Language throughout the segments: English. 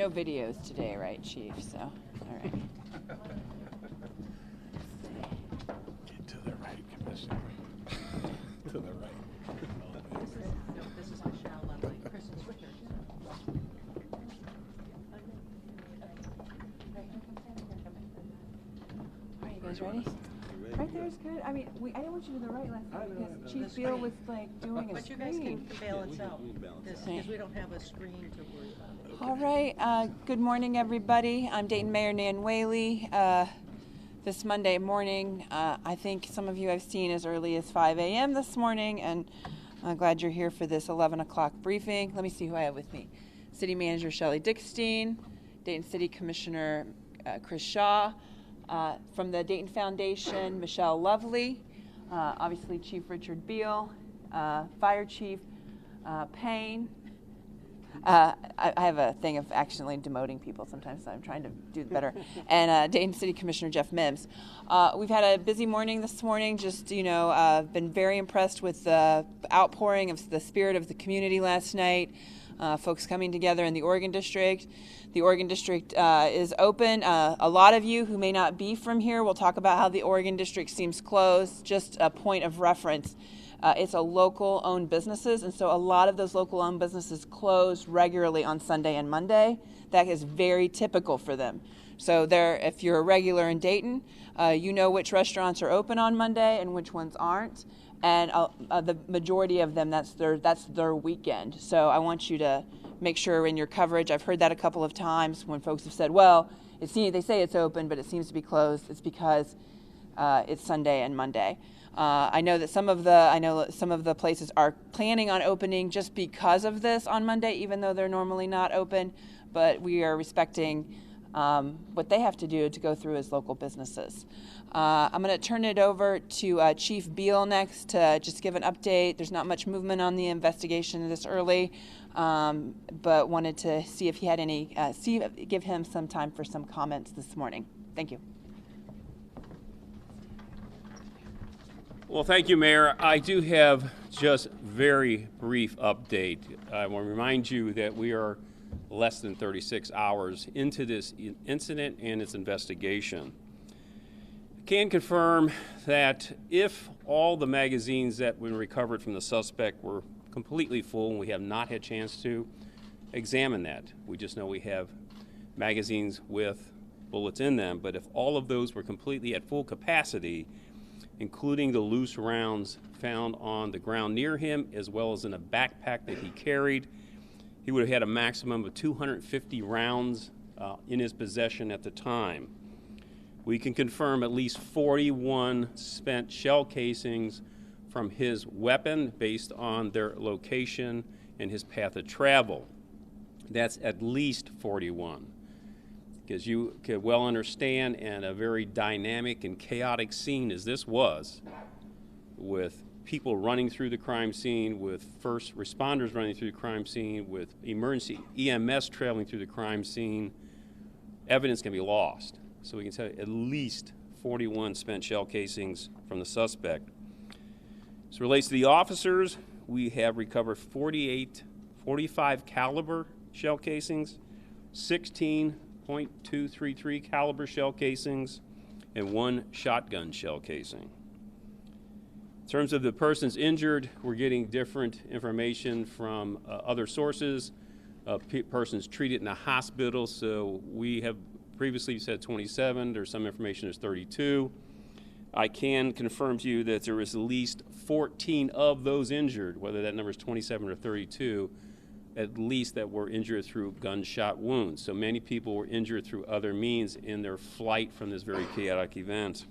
No videos today, right, Chief? So, all right. To the right, Commissioner. To the right. This is Michelle Lovely. Kristen's with her. All right, you guys ready? Right there is good. I mean, I didn't want you to the right last time because Chief Beal was like doing a But you screen. guys can balance out because we don't have a screen to worry about. All right. Good morning, everybody. I'm Dayton Mayor Nan Whaley. This Monday morning, I think some of you I've seen as early as 5 a.m. this morning, and I'm glad you're here for this 11 o'clock briefing. Let me see who I have with me. City Manager Shelley Dickstein, Dayton City Commissioner Chris Shaw, from the Dayton Foundation, Michelle Lovely, obviously Chief Richard Beal, Fire Chief Payne. I have a thing of accidentally demoting people sometimes, so I'm trying to do better. And Dayton City Commissioner Jeff Mims. We've had a busy morning this morning. Just, been very impressed with the outpouring of the spirit of the community last night. Folks coming together in the Oregon District. The Oregon District is open. A lot of you who may not be from here will talk about how the Oregon District seems closed. Just a point of reference. It's a local-owned businesses, and so a lot of those local-owned businesses close regularly on Sunday and Monday. That is very typical for them. So if you're a regular in Dayton, you know which restaurants are open on Monday and which ones aren't. And the majority of them, that's their weekend. So I want you to make sure in your coverage. I've heard that a couple of times when folks have said, well, they say it's open, but it seems to be closed. It's because it's Sunday and Monday. I know some of the places are planning on opening just because of this on Monday, even though they're normally not open. But we are respecting what they have to do to go through as local businesses. I'm going to turn it over to Chief Beal next to just give an update. There's not much movement on the investigation this early, but wanted to see if he had give him some time for some comments this morning. Thank you. Well, thank you, Mayor. I do have just very brief update. I want to remind you that we are less than 36 hours into this incident and its investigation. I can confirm that if all the magazines that were recovered from the suspect were completely full, and we have not had a chance to examine that. We just know we have magazines with bullets in them, but if all of those were completely at full capacity, including the loose rounds found on the ground near him, as well as in a backpack that he carried, he would have had a maximum of 250 rounds in his possession at the time. We can confirm at least 41 spent shell casings from his weapon based on their location and his path of travel. That's at least 41. Because you could well understand, in a very dynamic and chaotic scene as this was, with people running through the crime scene, with first responders running through the crime scene, with emergency EMS traveling through the crime scene, evidence can be lost. So we can tell you at least 41 spent shell casings from the suspect. As it relates to the officers, we have recovered 45 caliber shell casings, 16.233 caliber shell casings, and 1 shotgun shell casing. In terms of the persons injured, we're getting different information from other sources, persons treated in a hospital. So we have previously said 27. There's some information there's 32. I can confirm to you that there is at least 14 of those injured, whether that number is 27 or 32, at least that were injured through gunshot wounds. So many people were injured through other means in their flight from this very chaotic event.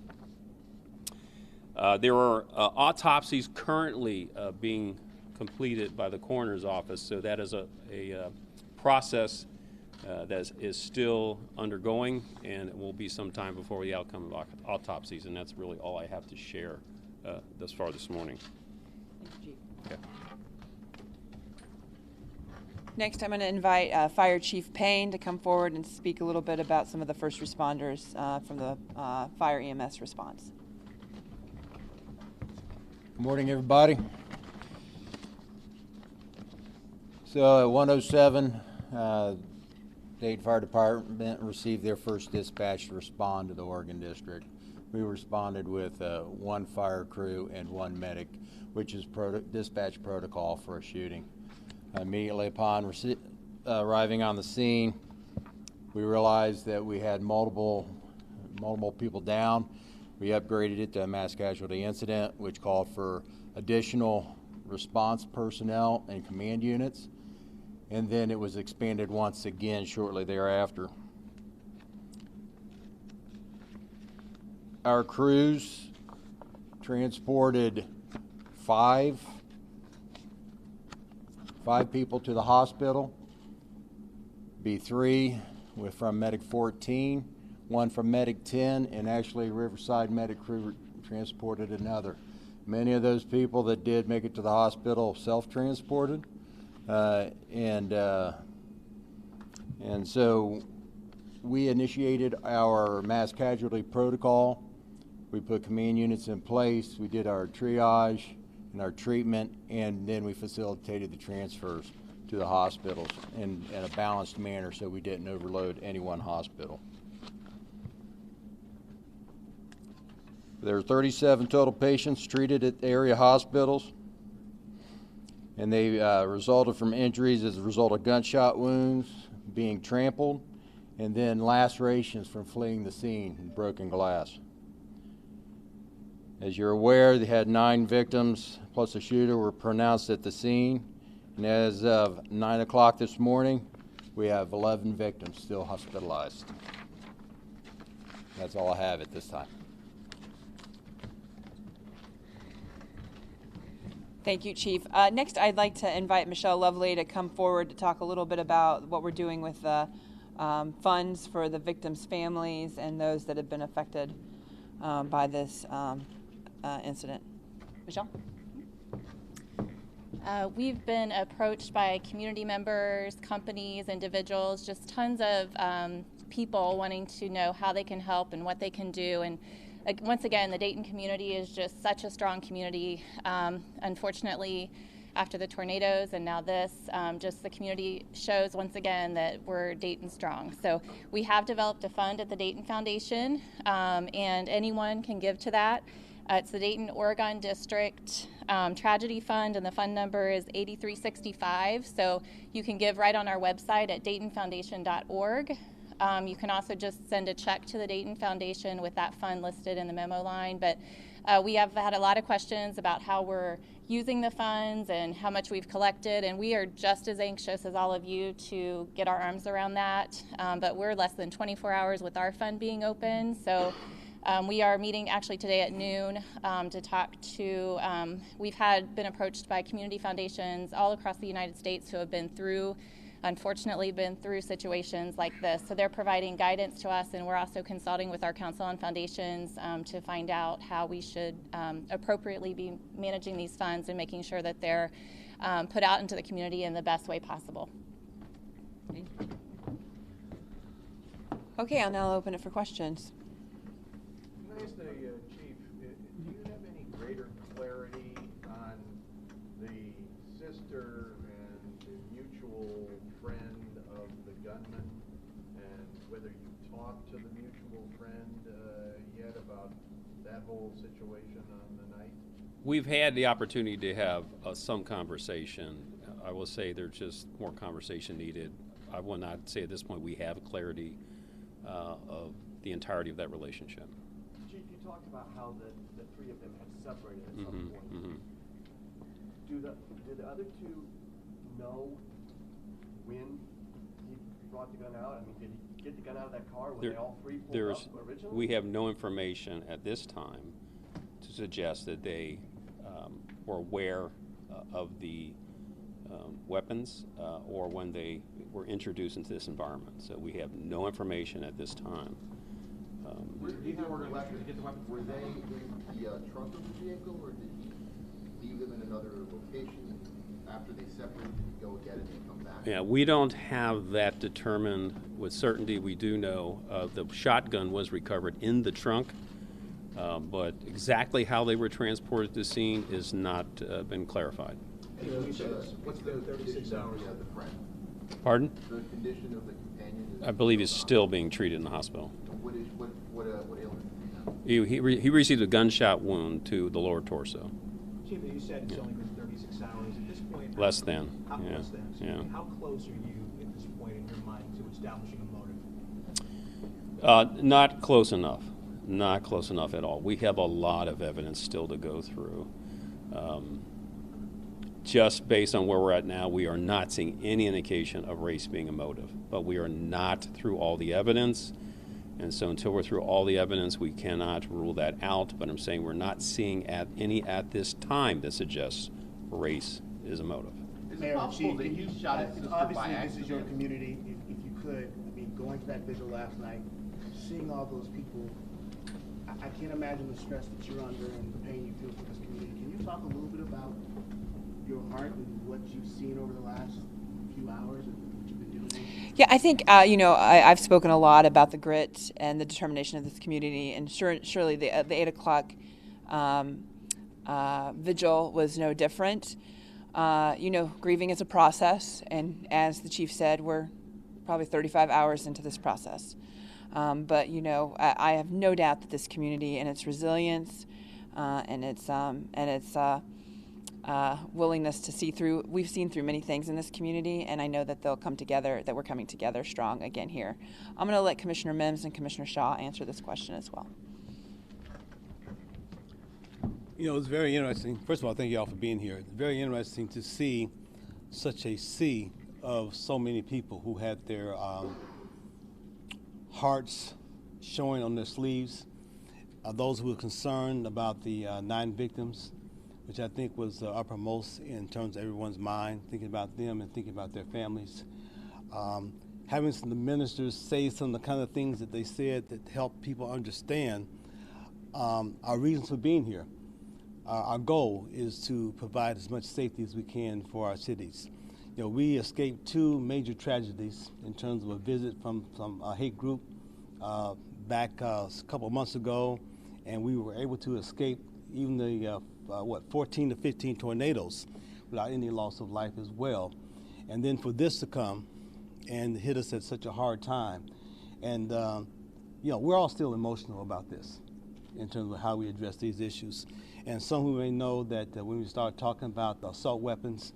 There are autopsies currently being completed by the coroner's office, so that is a process that is still undergoing, and it will be some time before the outcome of autopsies, and that's really all I have to share thus far this morning. Thank you, Chief. Okay. Next, I'm going to invite Fire Chief Payne to come forward and speak a little bit about some of the first responders from the fire EMS response. Good morning, everybody. So at 1:07, Dayton Fire Department received their first dispatch to respond to the Oregon District. We responded with 1 fire crew and 1 medic, which is dispatch protocol for a shooting. Immediately upon arriving on the scene, we realized that we had multiple people down. We upgraded it to a mass casualty incident, which called for additional response personnel and command units, and then it was expanded once again shortly thereafter. Our crews transported five people to the hospital, be 3 from Medic 14, 1 from Medic 10, and actually Riverside Medic crew transported another. Many of those people that did make it to the hospital self-transported, and so we initiated our mass casualty protocol. We put command units in place. We did our triage and our treatment, and then we facilitated the transfers to the hospitals in a balanced manner so we didn't overload any one hospital. There are 37 total patients treated at area hospitals, and they resulted from injuries as a result of gunshot wounds, being trampled, and then lacerations from fleeing the scene and broken glass. As you're aware, they had 9 victims plus a shooter were pronounced at the scene, and as of 9 o'clock this morning, we have 11 victims still hospitalized. That's all I have at this time. Thank you, Chief. Next, I'd like to invite Michelle Lovely to come forward to talk a little bit about what we're doing with the funds for the victims' families and those that have been affected by this incident. Michelle? We've been approached by community members, companies, individuals, just tons of people wanting to know how they can help and what they can do. And once again, the Dayton community is just such a strong community. Unfortunately, after the tornadoes and now this, just the community shows once again that we're Dayton strong. So we have developed a fund at the Dayton Foundation, and anyone can give to that. It's the Dayton Oregon District Tragedy Fund, and the fund number is 8365. So you can give right on our website at daytonfoundation.org. You can also just send a check to the Dayton Foundation with that fund listed in the memo line. But we have had a lot of questions about how we're using the funds and how much we've collected, and we are just as anxious as all of you to get our arms around that. But we're less than 24 hours with our fund being open. So we are meeting actually today at noon to talk to, we've been approached by community foundations all across the United States who have unfortunately been through situations like this. So they're providing guidance to us, and we're also consulting with our Council on Foundations to find out how we should appropriately be managing these funds and making sure that they're put out into the community in the best way possible. Okay, I'll now open it for questions. Can I ask the Chief, do you have any greater clarity on the sister and the mutual friend of the gunman, and whether you talked to the mutual friend yet about that whole situation on the night? We've had the opportunity to have some conversation. I will say there's just more conversation needed. I will not say at this point we have clarity of the entirety of that relationship. Chief, you talked about how the 3 of them had separated at some point. Do the other 2 know when he brought the gun out? I mean, did he get the gun out of that car? Were they all 3 pulled up originally? We have no information at this time to suggest that they were aware of the weapons or when they were introduced into this environment. So we have no information at this time. Where did he get the weapons? Were they in the trunk of the vehicle, or did he leave them in another location? After they separated, did he go get it and come back? Yeah, we don't have that determined with certainty. We do know the shotgun was recovered in the trunk, but exactly how they were transported to the scene is not been clarified. What's the 36 hours of the friend? Pardon? The condition of the companion, I believe he's still being treated in the hospital. What ailment? He received a gunshot wound to the lower torso. Chief, you said it's only been 36 hours. At this point, Less than. Less than. Yeah. How close are you at this point in your mind to establishing a motive? Not close enough. Not close enough at all. We have a lot of evidence still to go through. Just based on where we're at now, we are not seeing any indication of race being a motive. But we are not through all the evidence. And so until we're through all the evidence, we cannot rule that out. But I'm saying we're not seeing any at this time that suggests race is a motive. Is Mayor, it possible that Chief, he shot his sister by obviously accident? this is your community. If you could, I mean, going to that vigil last night, seeing all those people, I can't imagine the stress that you're under and the pain you feel for this community. Can you talk a little bit about your heart and what you've seen over the last few hours and what you've been doing? Yeah, I think, I've spoken a lot about the grit and the determination of this community, and surely the 8 o'clock vigil was no different. Grieving is a process, and as the chief said, we're probably 35 hours into this process. But I have no doubt that this community and its resilience and its willingness to see through. We've seen through many things in this community, and I know that they'll come together. That we're coming together strong again here. I'm going to let Commissioner Mims and Commissioner Shaw answer this question as well. It's very interesting. First of all, thank you all for being here. It's very interesting to see such a sea of so many people who had their hearts showing on their sleeves. Those who were concerned about the 9 victims, which I think was uppermost in terms of everyone's mind, thinking about them and thinking about their families. Having some of the ministers say some of the kind of things that they said that help people understand our reasons for being here. Our goal is to provide as much safety as we can for our cities. We escaped 2 major tragedies in terms of a visit from a hate group back a couple of months ago, and we were able to escape even the 14 to 15 tornadoes without any loss of life as well. And then for this to come and hit us at such a hard time. And, we're all still emotional about this in terms of how we address these issues. And some who may know that when we start talking about the assault weapons,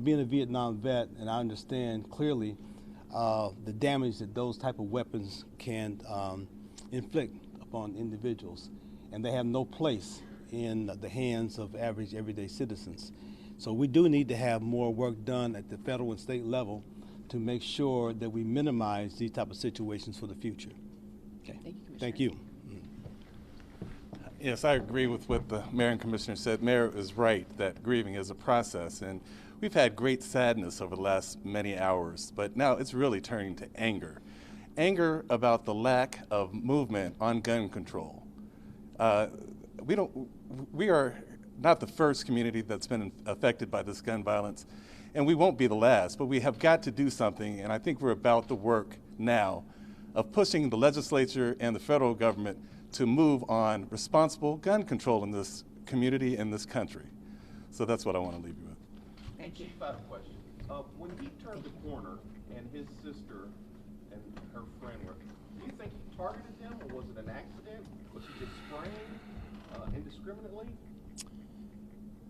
being a Vietnam vet, and I understand clearly the damage that those type of weapons can inflict upon individuals. And they have no place in the hands of average everyday citizens. So we do need to have more work done at the federal and state level to make sure that we minimize these type of situations for the future. Okay. Thank you. Yes, I agree with what the mayor and commissioner said. Mayor is right that grieving is a process, and we've had great sadness over the last many hours, but now it's really turning to anger. Anger about the lack of movement on gun control. We are not the first community that's been affected by this gun violence, and we won't be the last, but we have got to do something, and I think we're about the work now of pushing the legislature and the federal government to move on responsible gun control in this community, in this country. So that's what I want to leave you with. Thank you. Chief, I have a question. When he turned the corner and his sister and her friend were, do you think he targeted them, or was it an accident? Was he just spraying indiscriminately?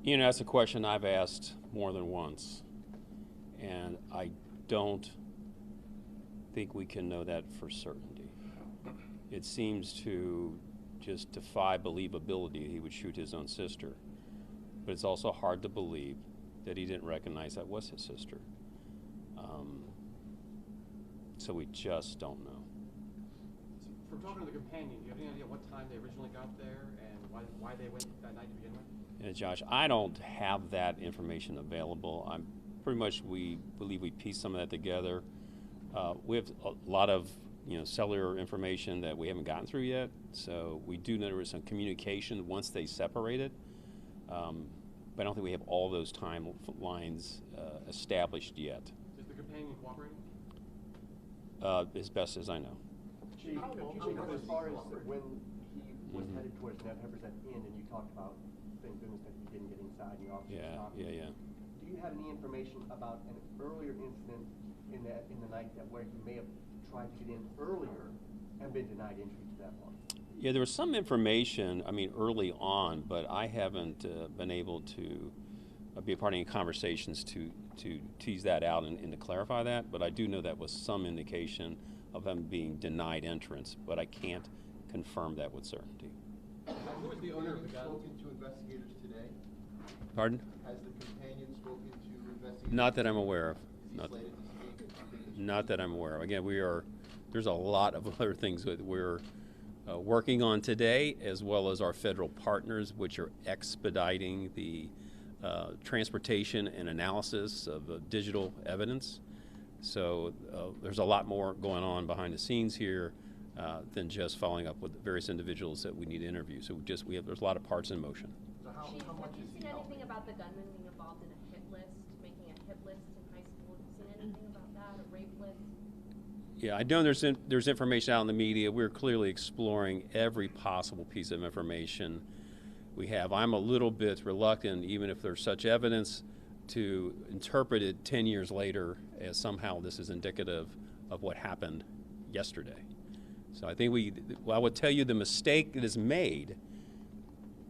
That's a question I've asked more than once, and I don't think we can know that for certainty. It seems to just defy believability he would shoot his own sister. But it's also hard to believe that he didn't recognize that was his sister. So we just don't know. So from talking to the companion, do you have any idea what time they originally got there and why they went that night to begin with? Yeah, Josh, I don't have that information available. We believe we pieced some of that together. We have a lot of cellular information that we haven't gotten through yet. So we do know there was some communication once they separated. But I don't think we have all those timelines established yet. Is the companion cooperating? As best as I know. Chief, as far as when he was headed towards that 100% in, and you talked about, thank goodness that he didn't get inside and the officer stopped. Yeah. Do you have any information about an earlier incident in the night where he may have tried to get in earlier and been denied entry to that one? Yeah, there was some information, I mean, early on, but I haven't been able to be a part of any conversations to tease that out and to clarify that, but I do know that was some indication of them being denied entrance, but I can't confirm that with certainty. Who is the owner of the gun? Spoken to investigators today? Pardon? Has the companion spoken to investigators? Not that I'm aware of. Is he slated to speak? Not that I'm aware of. Again, there's a lot of other things that we're working on today, as well as our federal partners, which are expediting the transportation and analysis of digital evidence. So there's a lot more going on behind the scenes here than just following up with various individuals that we need to interview. So there's a lot of parts in motion. So how Chief, much have you is seen anything about the gunman being involved in a hit list, making a hit list in high school? Have you seen anything about that, a rape list? Yeah, I know there's information out in the media. We're clearly exploring every possible piece of information we have. I'm a little bit reluctant, even if there's such evidence, to interpret it 10 years later as somehow this is indicative of what happened yesterday. So I think I would tell you the mistake that is made,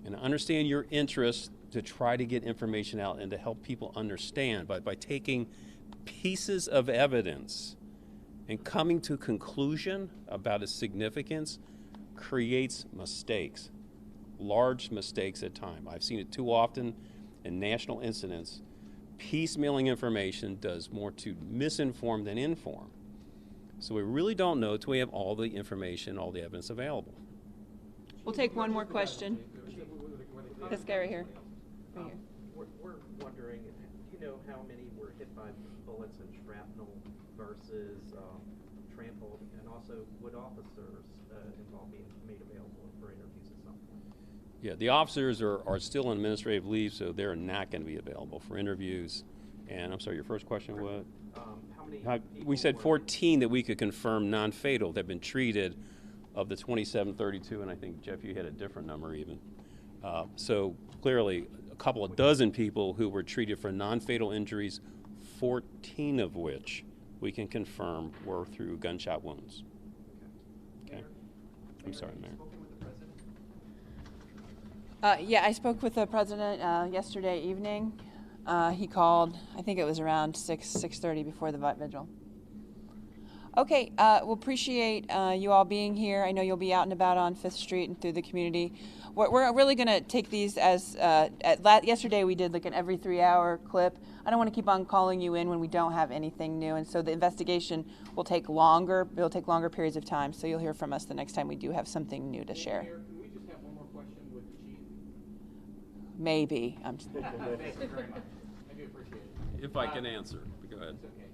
and I understand your interest to try to get information out and to help people understand, but by taking pieces of evidence and coming to a conclusion about its significance creates mistakes, large mistakes at times. I've seen it too often in national incidents. Piecemealing information does more to misinform than inform. So we really don't know until we have all the information, all the evidence available. We'll take one more question. This guy right here. Right here. We're wondering, do you know how many were hit by bullets and shrapnel versus trampled, and also would officers involved be made available for interviews at some point? Yeah, the officers are still on administrative leave, so they're not going to be available for interviews. And I'm sorry, your first question was? How many we said 14 that we could confirm non-fatal that have been treated of the 2732, and I think, Jeff, you had a different number even. So clearly, a couple of dozen people who were treated for non-fatal injuries, 14 of which we can confirm were through gunshot wounds. Okay. I'm sorry, Mayor. Yeah, I spoke with the president yesterday evening. He called, I think it was around 6:30 before the vigil. Okay, we'll appreciate you all being here. I know you'll be out and about on 5th Street and through the community. We're really going to take these as, yesterday we did like an every 3-hour clip. I don't want to keep on calling you in when we don't have anything new, and so the investigation will take longer. It'll take longer periods of time, so you'll hear from us the next time we do have something new to share. Mayor, can we just have one more question with the chief? Maybe. Thank you very much. I do appreciate it. If I can answer, go ahead. It's okay.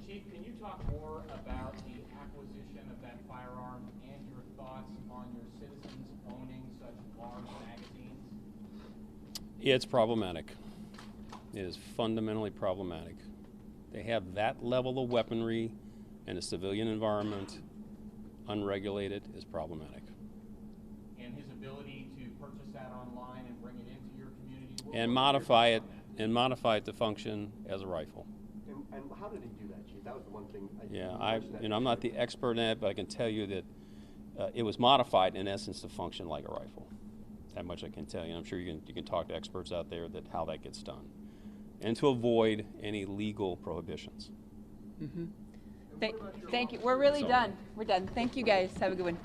Chief, can you talk more about the acquisition of that firearm and your thoughts on your citizens owning such large magazines? It's problematic. It is fundamentally problematic. They have that level of weaponry in a civilian environment, unregulated, is problematic. And his ability to purchase that online and bring it into your community? And modify it to function as a rifle. And how did he do that, Chief? That was the one thing. I'm not the expert in that, but I can tell you that it was modified in essence to function like a rifle. That much I can tell you. And I'm sure you can talk to experts out there that how that gets done, and to avoid any legal prohibitions. Thank you. We're really done. We're done. Thank you guys. Have a good one.